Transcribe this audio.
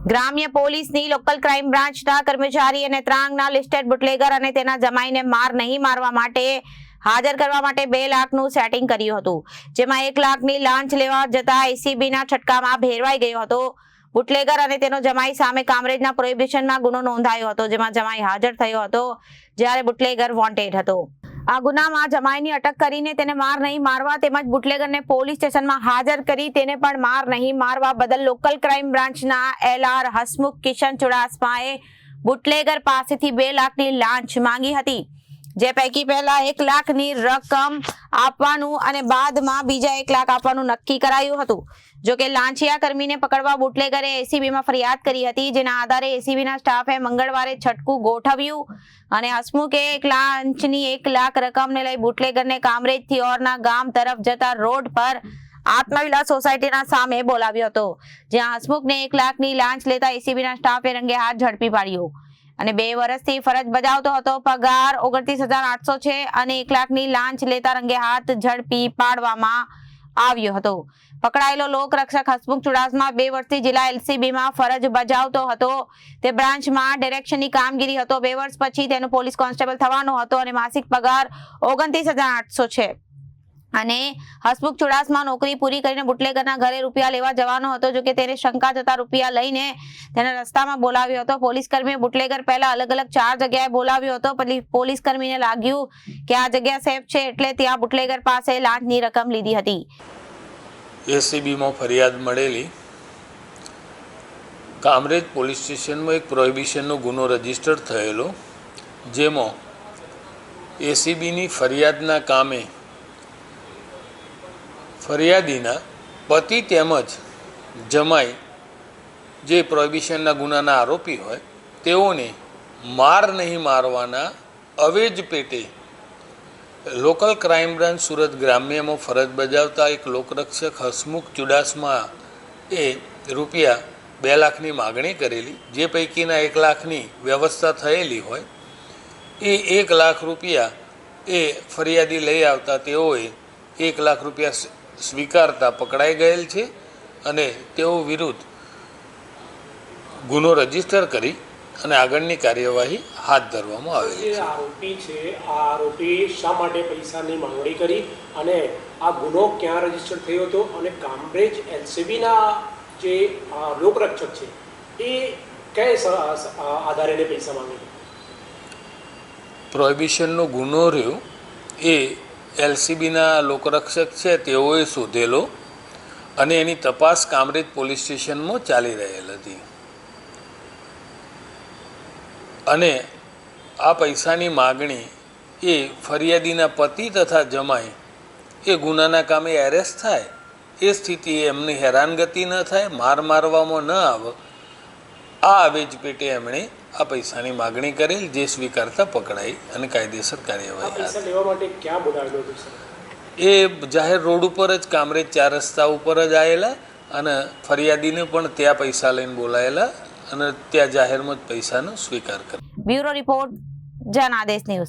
ગ્રામ્ય પોલીસની local crime બ્રાન્ચના કર્મચારી અને ત્રાંગના લિસ્ટેડ બુટલેગર અને તેના જમાઈને માર નહીં મારવા માટે હાજર કરવા માટે 2 લાખનું સેટિંગ કર્યું હતું, જેમાં 1 લાખની લાંચ લેવા જતા એસીબીના છટકામાં ભેરવાઈ ગયો હતો। બુટલેગર અને તેનો જમાઈ સામે કામરેજના પ્રોહિબિશનમાં ગુનો નોંધાયો હતો, જેમાં જમાઈ હાજર થયો હતો જ્યારે બુટલેગર વોન્ટેડ હતો। આ ગુનામાં જમાઈની અટક કરીને તેને માર નહીં મારવા તેમજ બુટલેગરને પોલીસ સ્ટેશનમાં હાજર કરી તેને પણ માર નહીં મારવા બદલ લોકલ ક્રાઇમ બ્રાન્ચના એલઆર હસમુખ કિશન ચુડાસમાએ બુટલેગર પાસેથી 2 લાખની લાંચ માંગી હતી, જે પૈકી પહેલા 1 લાખની રકમ આપવાનું અને બાદમાં બીજા 1 લાખ આપવાનું નક્કી કરાયું હતું। જો કે લાંચિયા કર્મીને પકડવા બુટલેગરે એસીબીમાં ફરિયાદ કરી હતી, જેના આધારે એસીબીના સ્ટાફે મંગળવારે છટકું ગોઠવ્યું અને હસમુખે લાંચની 1 લાખ રકમને લઈ બુટલેગરને કામરેજથી ઓરના ગામ તરફ જતા રોડ પર આત્મવિલાસ સોસાયટીના સામે બોલાવ્યો હતો, જ્યાં હસમુખને 1 લાખની લાંચ લેતા એસીબીના સ્ટાફે રંગે હાથ ઝડપી પાડ્યો અને 2 વર્ષથી ફરજ બજાવતો હતો। પગાર 29,800 છે અને 1 લાખની લાંચ લેતા રંગે હાથ ઝડપી પાડવામાં આવ્યો હતો। પકડાયેલો લોકરક્ષક હસમુખ ચુડાસમા 2 વર્ષથી જિલ્લા એલસીબીમાં ફરજ બજાવતો હતો। તે બ્રાન્ચમાં ડિરેક્શનની કામગીરી હતો। 2 વર્ષ પછી તેનો પોલીસ કોન્સ્ટેબલ થવાનો હતો અને માસિક પગાર 29,800 છે અને હસમુખ ચુડાસમા નોકરી પૂરી કરીને બુટલેગરના ઘરે રૂપિયા લેવા જવાનો હતો। જો કે તેને શંકા જતા રૂપિયા લઈને તેને રસ્તામાં બોલાવ્યો હતો। પોલીસ કર્મીએ બુટલેગર પહેલા અલગ અલગ 4 જગ્યાએ બોલાવ્યો હતો। પોલીસ કર્મીને લાગ્યું કે આ જગ્યા સેફ છે એટલે ત્યાં બુટલેગર પાસે લાંચની રકમ લીધી હતી। એસીબીમાં ફરિયાદ મળેલી કામરેજ પોલીસ સ્ટેશનમાં એક પ્રોહિબિશનનો ગુનો રજીસ્ટર થયેલો, જેમાં એસીબીની ફરિયાદના કામે ફરિયાદીના પતિ તેમજ જમાઈ જે પ્રોહિબિશનના ગુનાના આરોપી હોય તેઓને માર નહીં મારવાના અવેજ પેટે લોકલ ક્રાઇમ બ્રાન્ચ સુરત ગ્રામ્યમાં ફરજ બજાવતા એક લોકરક્ષક હસમુખ ચુડાસમા એ રૂપિયા 2 લાખની માગણી કરેલી, જે પૈકીના 1 લાખની વ્યવસ્થા થયેલી હોય એ 1 લાખ રૂપિયા એ ફરિયાદી લઈ આવતા તેઓએ 1 લાખ રૂપિયા સ્વીકારતા પકડાઈ ગયેલ છે અને તેઓ વિરુદ્ધ ગુનો રજીસ્ટર કરી અને આગળની કાર્યવાહી હાથ ધરવામાં આવેલી છે। આરોપી છે, આ આરોપી શા માટે પૈસાની માંગણી કરી અને આ ગુનો ક્યાં રજીસ્ટર થયો હતો અને કામરેજ એલસીબીના જે લોકરક્ષક છે એ કયા આધારે પૈસા માંગે? પ્રોહિબિશનનો ગુનો રહ્યો એ એલસીબીના લોકરક્ષક છે તેઓએ શોધેલો અને એની તપાસ કામરેજ પોલીસ સ્ટેશનમાં ચાલી રહેલ હતી અને આ પૈસાની માગણી એ ફરિયાદીના પતિ તથા જમાઈ એ ગુનાના કામે એરેસ્ટ થાય એ સ્થિતિએ એમની હેરાનગતિ ન થાય, માર મારવામાં ન આવે, આ આવેજ પેટે એમણે આ પૈસાની માગણી કરેલ, જે સ્વીકારતા પકડાઈ અને કાયદેસર કાર્યવાહી એ જાહેર રોડ ઉપર જ કામરેજ 4 રસ્તા ઉપર જ આવેલા અને ફરિયાદીને પણ ત્યાં પૈસા લઈને બોલાયેલા અને ત્યાં જાહેરમાં જ પૈસાનો સ્વીકાર કર્યો। Bureau report, Janadesh news.